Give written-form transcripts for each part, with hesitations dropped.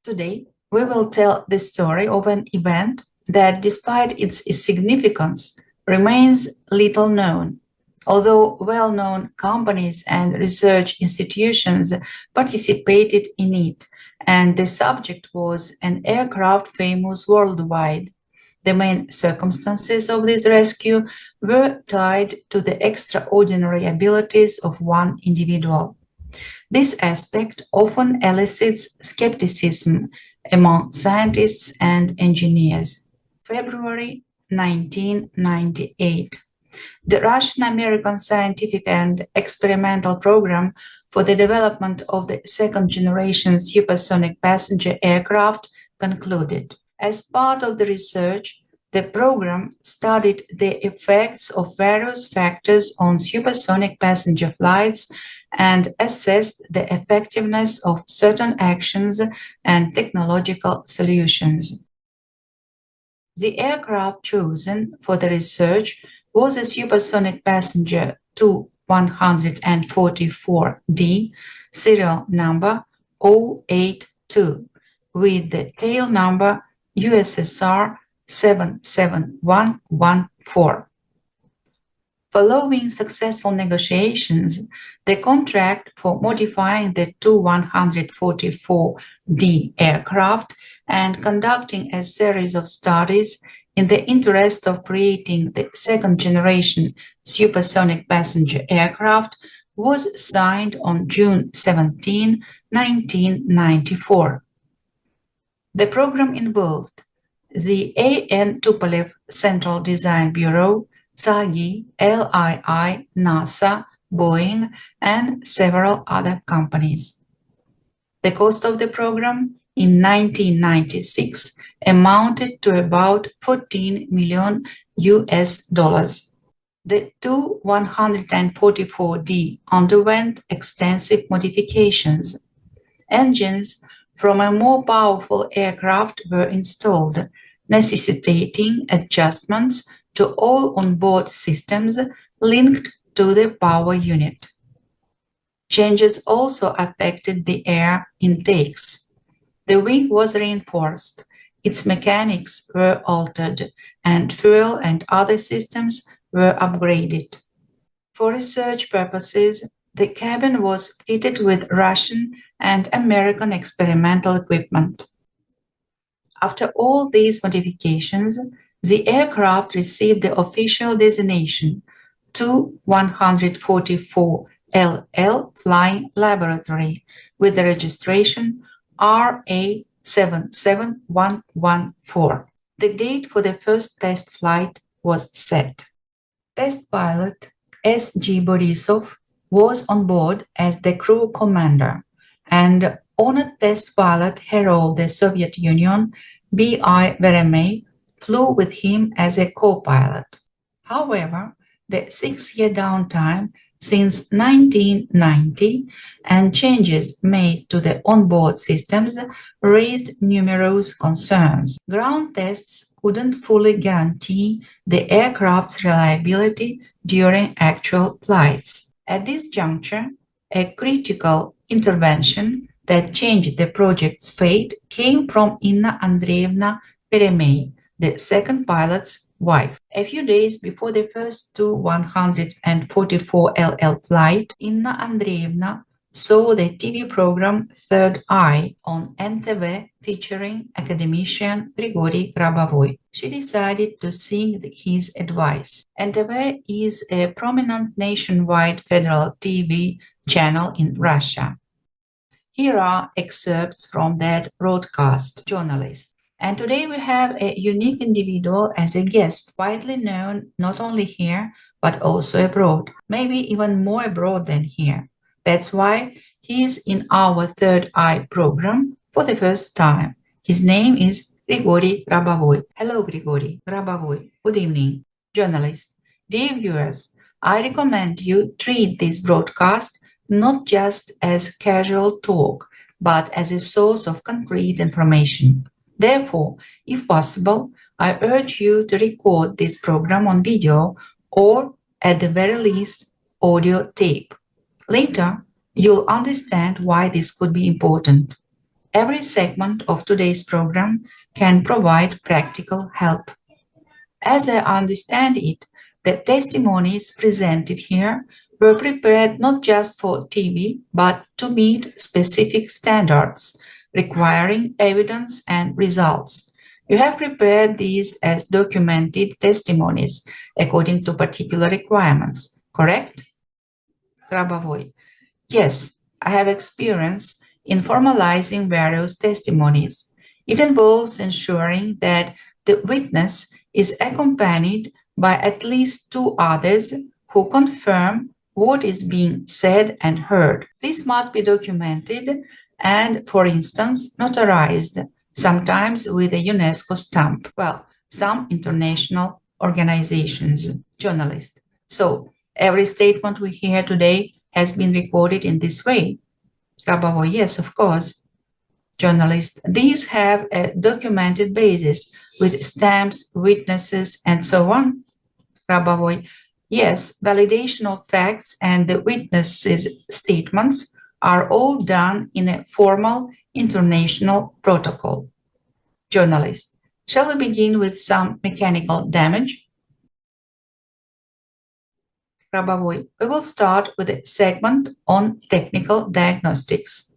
Today, we will tell the story of an event that, despite its significance, remains little known. Although well-known companies and research institutions participated in it, and the subject was an aircraft famous worldwide. The main circumstances of this rescue were tied to the extraordinary abilities of one individual. This aspect often elicits skepticism among scientists and engineers. February 1998. The Russian-American Scientific and Experimental Program for the development of the second-generation supersonic passenger aircraft concluded. As part of the research, the program studied the effects of various factors on supersonic passenger flights and assessed the effectiveness of certain actions and technological solutions. The aircraft chosen for the research was a supersonic passenger Tu-144D, serial number 082, with the tail number USSR 77114. Following successful negotiations, the contract for modifying the Tu-144D aircraft and conducting a series of studies in the interest of creating the second-generation supersonic passenger aircraft was signed on June 17, 1994. The program involved the A.N. Tupolev Central Design Bureau, TSAGI, LII, NASA, Boeing, and several other companies. The cost of the program in 1996 amounted to about 14 million US dollars. The Tu-144D underwent extensive modifications. Engines from a more powerful aircraft were installed, necessitating adjustments to all onboard systems linked to the power unit. Changes also affected the air intakes. The wing was reinforced, its mechanics were altered, and fuel and other systems were upgraded. For research purposes, the cabin was fitted with Russian and American experimental equipment. After all these modifications, the aircraft received the official designation Tu-144LL Flying Laboratory with the registration RA77114. The date for the first test flight was set. Test pilot S.G. Borisov was on board as the crew commander, and honored test pilot hero of the Soviet Union B.I. Veremey flew with him as a co-pilot. However, the 6-year downtime since 1990 and changes made to the onboard systems raised numerous concerns. Ground tests couldn't fully guarantee the aircraft's reliability during actual flights. At this juncture, a critical intervention that changed the project's fate came from Inna Andreevna Veremey, the second pilot's wife. A few days before the first Tu-144LL flight, Inna Andreevna saw the TV program Third Eye on NTV featuring academician Grigori Grabovoi. She decided to seek his advice. NTV is a prominent nationwide federal TV channel in Russia. Here are excerpts from that broadcast. Journalist. And today we have a unique individual as a guest, widely known not only here, but also abroad, maybe even more abroad than here. That's why he's in our Third Eye program for the first time. His name is Grigori Grabovoi. Hello, Grigori Grabovoi. Good evening. Journalist. Dear viewers, I recommend you treat this broadcast not just as casual talk, but as a source of concrete information. Therefore, if possible, I urge you to record this program on video or, at the very least, audio tape. Later, you'll understand why this could be important. Every segment of today's program can provide practical help. As I understand it, the testimonies presented here were prepared not just for TV, but to meet specific standards requiring evidence and results. You have prepared these as documented testimonies according to particular requirements, correct? Grabovoi. Yes, I have experience in formalizing various testimonies. It involves ensuring that the witness is accompanied by at least two others who confirm what is being said and heard. This must be documented and, for instance, notarized, sometimes with a UNESCO stamp. Well, some international organizations, journalists. So, every statement we hear today has been recorded in this way. Grabovoi, yes, of course. Journalist, these have a documented basis with stamps, witnesses, and so on. Grabovoi, yes, validation of facts and the witnesses' statements are all done in a formal international protocol. Journalist, shall we begin with some mechanical damage? Grabovoi, we will start with a segment on technical diagnostics.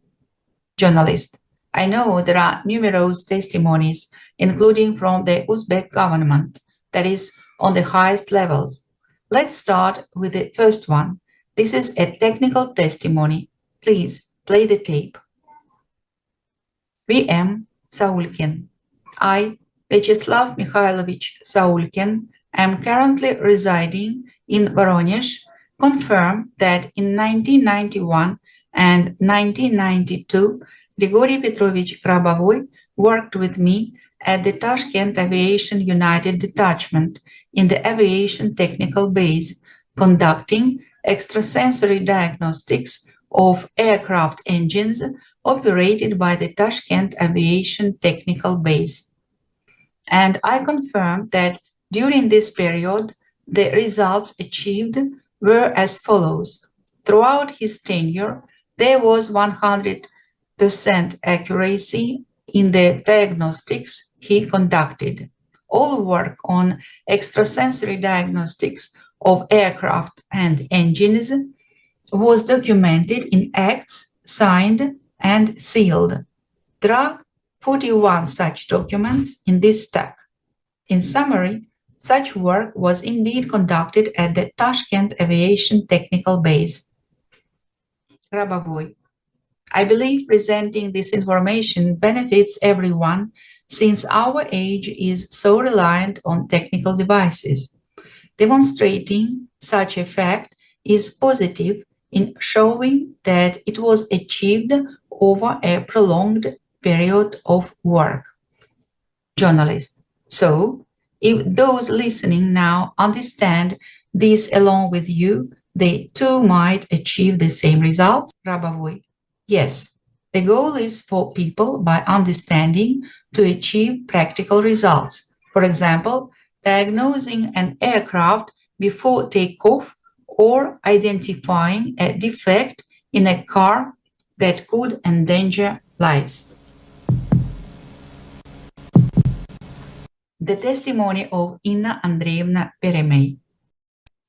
Journalist, I know there are numerous testimonies, including from the Uzbek government, that is, on the highest levels. Let's start with the first one. This is a technical testimony. Please play the tape. V.M. Saulkin. I, Vyacheslav Mikhailovich Saulkin, am currently residing in Voronezh, confirm that in 1991 and 1992, Grigori Petrovich Grabovoi worked with me at the Tashkent Aviation United Detachment in the Aviation Technical Base, conducting extrasensory diagnostics of aircraft engines operated by the Tashkent Aviation Technical Base. And I confirm that during this period, the results achieved were as follows. Throughout his tenure, there was 100% accuracy in the diagnostics he conducted. All work on extrasensory diagnostics of aircraft and engines was documented in acts signed and sealed. There are 41 such documents in this stack. In summary, such work was indeed conducted at the Tashkent Aviation Technical Base. Grabovoi. I believe presenting this information benefits everyone since our age is so reliant on technical devices. Demonstrating such a fact is positive in showing that it was achieved over a prolonged period of work. Journalist. So, if those listening now understand this along with you, they too might achieve the same results. Grabovoi. Yes, the goal is for people by understanding to achieve practical results. For example, diagnosing an aircraft before takeoff or identifying a defect in a car that could endanger lives. The testimony of Inna Andreevna Peremey.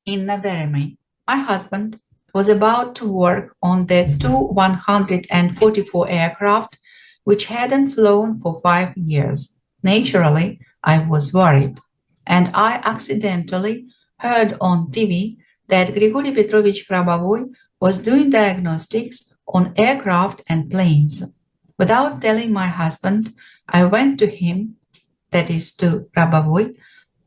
Inna Peremey. My husband was about to work on the Tu-144 aircraft, which hadn't flown for 5 years. Naturally, I was worried, and I accidentally heard on TV that Grigori Petrovich Grabovoi was doing diagnostics on aircraft and planes. Without telling my husband, I went to him, that is to Grabovoi,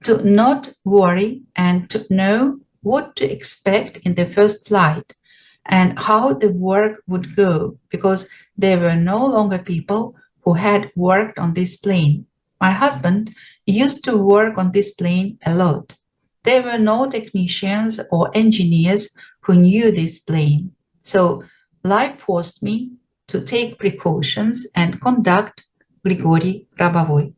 to not worry and to know what to expect in the first flight and how the work would go, because there were no longer people who had worked on this plane. My husband used to work on this plane a lot. There were no technicians or engineers who knew this plane. So life forced me to take precautions and conduct Grigori Grabovoi.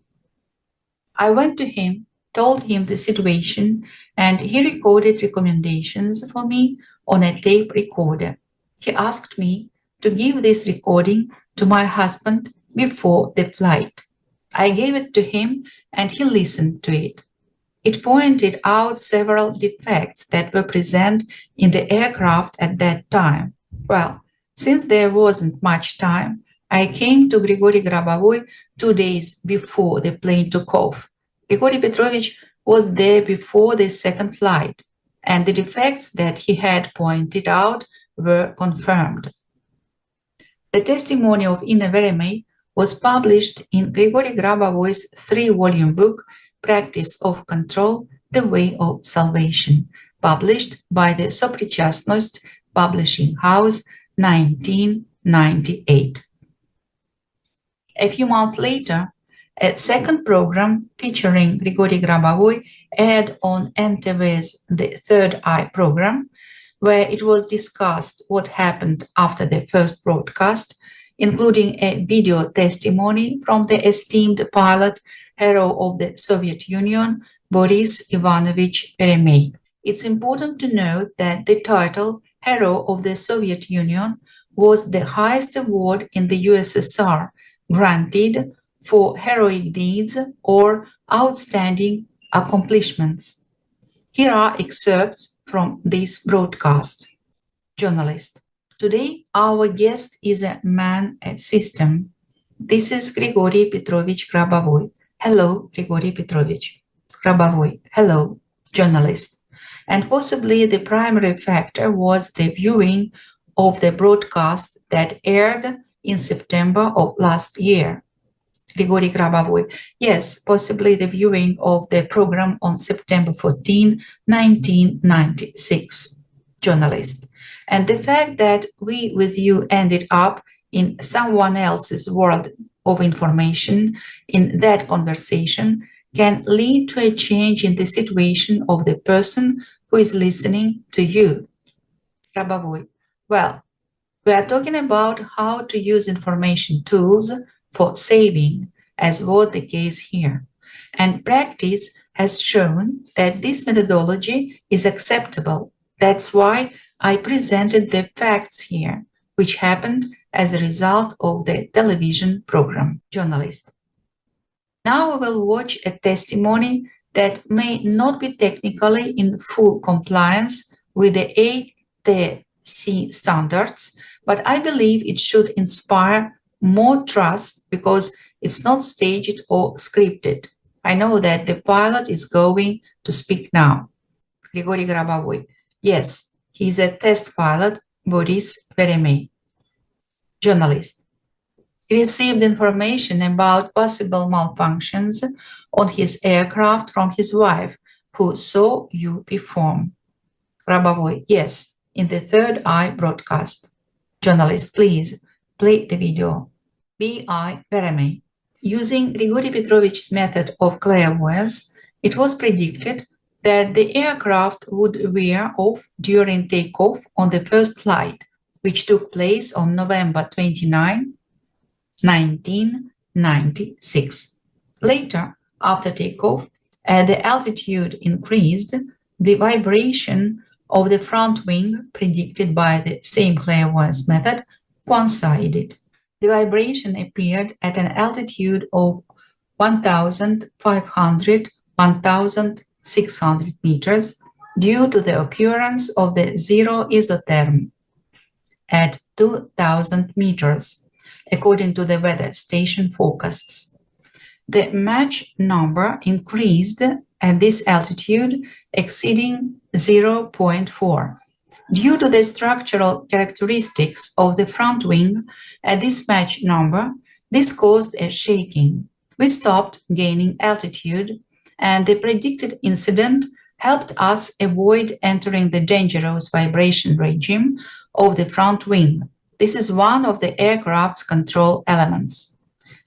I went to him, told him the situation, and he recorded recommendations for me on a tape recorder. He asked me to give this recording to my husband before the flight. I gave it to him and he listened to it. It pointed out several defects that were present in the aircraft at that time. Well, since there wasn't much time, I came to Grigori Grabovoi 2 days before the plane took off. Grigori Petrovich was there before the second flight, and the defects that he had pointed out were confirmed. The testimony of Inna Veremey was published in Grigori Grabovoi's 3-volume book, Practice of Control, The Way of Salvation, published by the Soprichastnost Publishing House, 1998. A few months later, a second program featuring Grigori Grabovoi aired on NTV's The Third Eye program, where it was discussed what happened after the first broadcast, including a video testimony from the esteemed pilot, hero of the Soviet Union, Boris Ivanovich Veremey. It's important to note that the title Hero of the Soviet Union was the highest award in the USSR, granted for heroic deeds or outstanding accomplishments. Here are excerpts from this broadcast. Journalist: Today our guest is a man at system. This is Grigori Petrovich Grabovoi. Hello, Grigori Petrovich. Grabovoi. Hello, journalist. And possibly the primary factor was the viewing of the broadcast that aired in September of last year. Grigori Grabovoi. Yes, possibly the viewing of the program on September 14, 1996. Journalist. And the fact that we with you ended up in someone else's world of information in that conversation can lead to a change in the situation of the person who is listening to you. Grabovoi. Well, we are talking about how to use information tools for saving, as was the case here. And practice has shown that this methodology is acceptable. That's why I presented the facts here, which happened as a result of the television program. Journalist. Now we will watch a testimony that may not be technically in full compliance with the ATC standards, but I believe it should inspire more trust because it's not staged or scripted. I know that the pilot is going to speak now. Grigori Grabovoi. Yes, he's a test pilot, Boris Veremey. Journalist. He received information about possible malfunctions on his aircraft from his wife, who saw you perform. Grabovoi. Yes, in the Third Eye broadcast. Journalist, please play the video. B.I. Veremey. Using Grigori Petrovich's method of clairvoyance, it was predicted that the aircraft would veer off during takeoff on the first flight, which took place on November 29, 1996. Later, after takeoff, as the altitude increased, the vibration of the front wing predicted by the same clairvoyance method coincided. The vibration appeared at an altitude of 1,500–1,600 meters due to the occurrence of the zero isotherm at 2,000 meters, according to the weather station forecasts. The Mach number increased at this altitude, exceeding 0.4. Due to the structural characteristics of the front wing at this Mach number, this caused a shaking. We stopped gaining altitude, and the predicted incident helped us avoid entering the dangerous vibration regime of the front wing. This is one of the aircraft's control elements.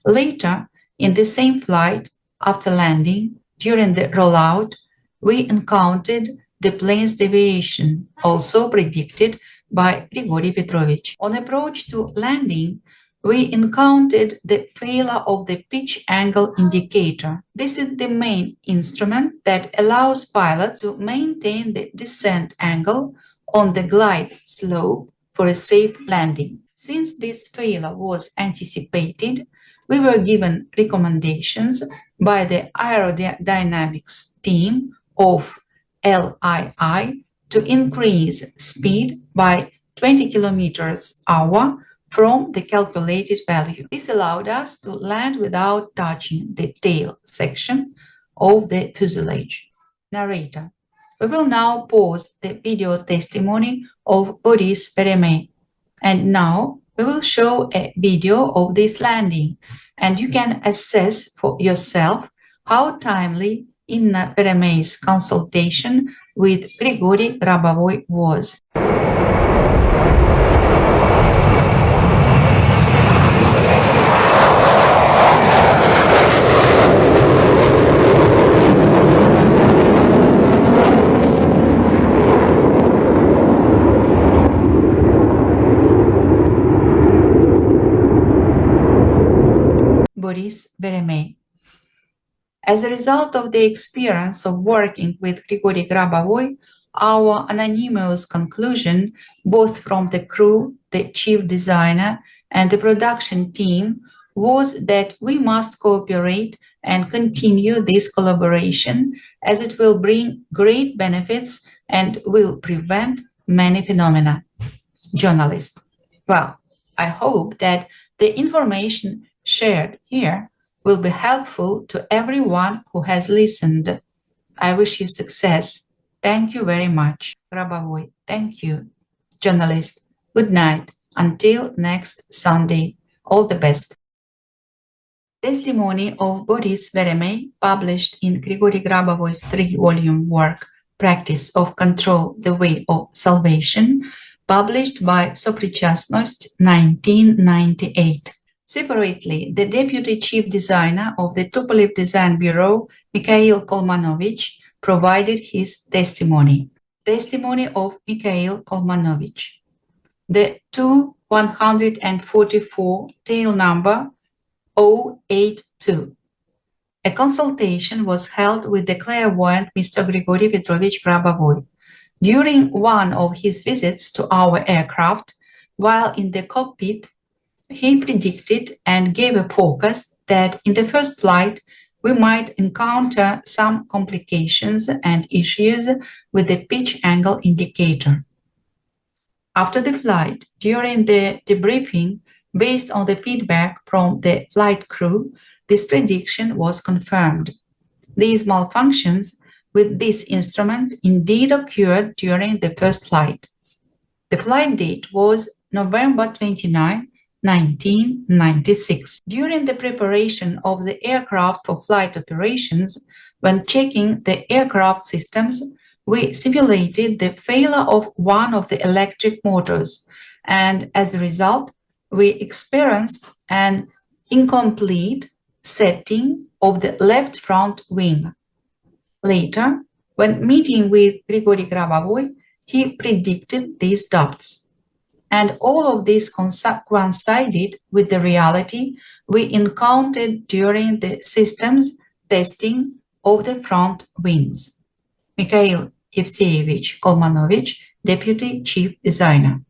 Later, in the same flight, after landing, during the rollout, we encountered the plane's deviation, also predicted by Grigori Petrovich. On approach to landing, we encountered the failure of the pitch angle indicator. This is the main instrument that allows pilots to maintain the descent angle on the glide slope for a safe landing. Since this failure was anticipated, we were given recommendations by the aerodynamics team of LII to increase speed by 20 km/h from the calculated value. This allowed us to land without touching the tail section of the fuselage. Narrator: we will now pause the video testimony of Boris Peremey. And now we will show a video of this landing, and you can assess for yourself how timely Inna Peremey's consultation with Grigori Grabovoi was. Boris Peremey. As a result of the experience of working with Grigori Grabovoi, our anonymous conclusion, both from the crew, the chief designer, and the production team, was that we must cooperate and continue this collaboration, as it will bring great benefits and will prevent many phenomena. Journalist: well, I hope that the information shared here will be helpful to everyone who has listened. I wish you success. Thank you very much. Grabovoi: thank you. Journalist: good night. Until next Sunday. All the best. Testimony of Boris Peremey, published in Grigori Grabovoi's 3-volume work, Practice of Control, The Way of Salvation, published by Soprichastnost, 1998. Separately, the Deputy Chief Designer of the Tupolev Design Bureau, Mikhail Kolmanovich, provided his testimony. Testimony of Mikhail Kolmanovich. The Tu-144 tail number 082. A consultation was held with the clairvoyant Mr. Grigori Petrovich Grabovoi. During one of his visits to our aircraft, while in the cockpit, he predicted and gave a forecast that in the first flight we might encounter some complications and issues with the pitch angle indicator. After the flight, during the debriefing, based on the feedback from the flight crew, this prediction was confirmed. These malfunctions with this instrument indeed occurred during the first flight. The flight date was November 29, 1996. During the preparation of the aircraft for flight operations, when checking the aircraft systems, we simulated the failure of one of the electric motors, and as a result, we experienced an incomplete setting of the left front wing. Later, when meeting with Grigori Grabovoi, he predicted these doubts. And all of this coincided with the reality we encountered during the systems testing of the front wings. Mikhail Evseyevich Kolmanovich, Deputy Chief Designer.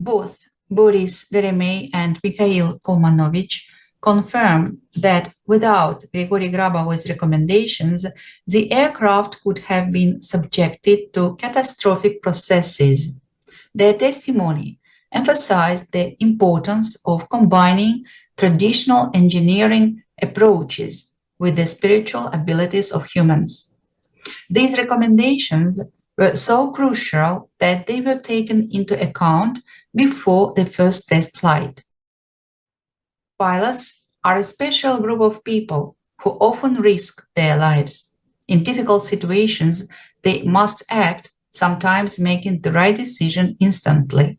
Both Boris Peremey and Mikhail Kolmanovich confirmed that without Grigori Grabovoi's recommendations, the aircraft could have been subjected to catastrophic processes. Their testimony emphasized the importance of combining traditional engineering approaches with the spiritual abilities of humans. These recommendations were so crucial that they were taken into account before the first test flight. Pilots are a special group of people who often risk their lives. In difficult situations, they must act, sometimes making the right decision instantly.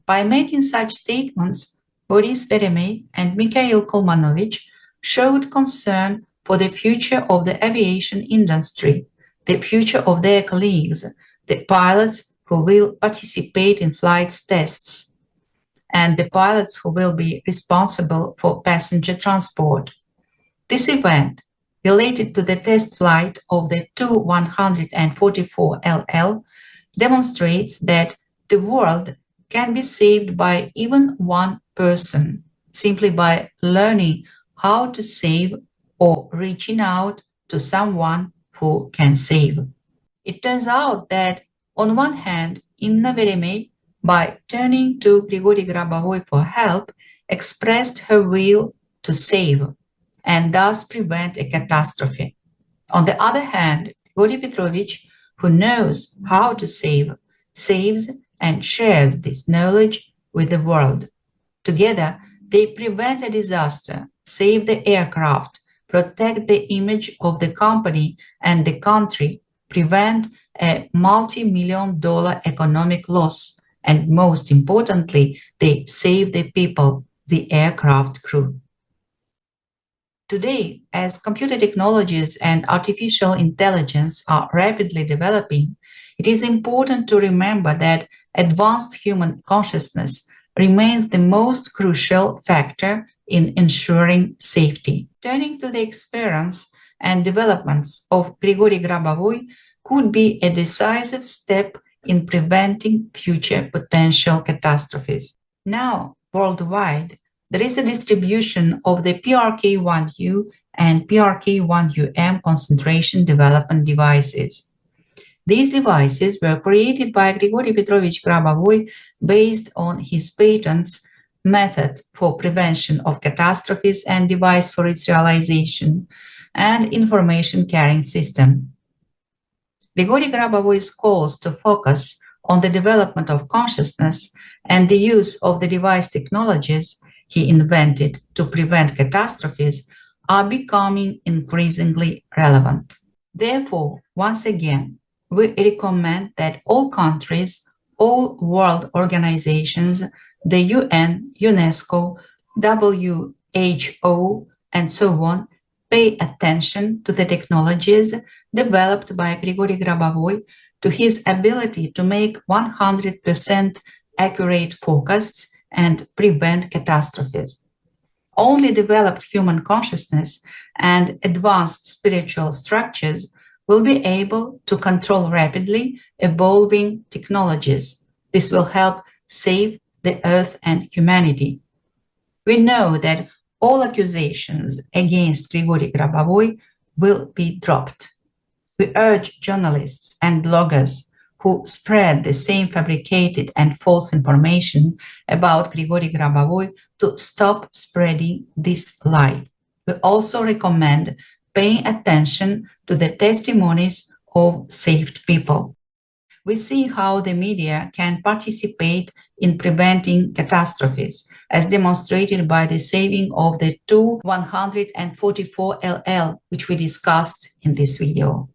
By making such statements, Boris Peremey and Mikhail Kolmanovich showed concern for the future of the aviation industry, the future of their colleagues, the pilots who will participate in flight tests, and the pilots who will be responsible for passenger transport. This event, related to the test flight of the Tu-144LL, demonstrates that the world can be saved by even one person. simply by learning how to save or reaching out to someone who can save. It turns out that, on one hand, Inna Veremey, by turning to Grigori Grabovoi for help, expressed her will to save and thus prevent a catastrophe. On the other hand, Grigori Petrovich, who knows how to save, saves and shares this knowledge with the world. Together, they prevent a disaster, save the aircraft, protect the image of the company and the country, prevent a multi-million-dollar economic loss, and most importantly, they save the people, the aircraft crew. Today, as computer technologies and artificial intelligence are rapidly developing, it is important to remember that advanced human consciousness remains the most crucial factor in ensuring safety. Turning to the experience and developments of Grigori Grabovoi could be a decisive step in preventing future potential catastrophes. Now, worldwide, there is a distribution of the PRK1U and PRK1UM concentration development devices. These devices were created by Grigori Petrovich Grabovoi based on his patent's method for prevention of catastrophes and device for its realization and information carrying system. Grigori Grabovoi's calls to focus on the development of consciousness and the use of the device technologies he invented to prevent catastrophes are becoming increasingly relevant. Therefore, once again, we recommend that all countries, all world organizations, the UN, UNESCO, WHO, and so on, pay attention to the technologies developed by Grigori Grabovoi, to his ability to make 100% accurate forecasts and prevent catastrophes. Only developed human consciousness and advanced spiritual structures will be able to control rapidly evolving technologies. This will help save the Earth and humanity. We know that all accusations against Grigori Grabovoi will be dropped. We urge journalists and bloggers who spread the same fabricated and false information about Grigori Grabovoi to stop spreading this lie. We also recommend paying attention to the testimonies of saved people. We see how the media can participate in preventing catastrophes, as demonstrated by the saving of the two 144LL, which we discussed in this video.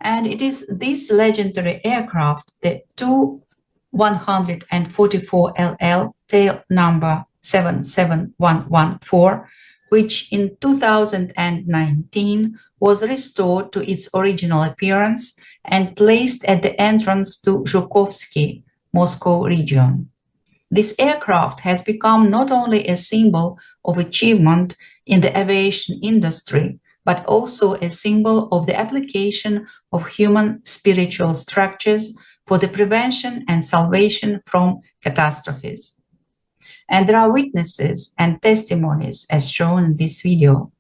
And it is this legendary aircraft, the Tu-144LL, tail number 77114, which in 2019 was restored to its original appearance and placed at the entrance to Zhukovsky, Moscow region. This aircraft has become not only a symbol of achievement in the aviation industry, but also a symbol of the application of human spiritual structures for the prevention and salvation from catastrophes. And there are witnesses and testimonies, as shown in this video,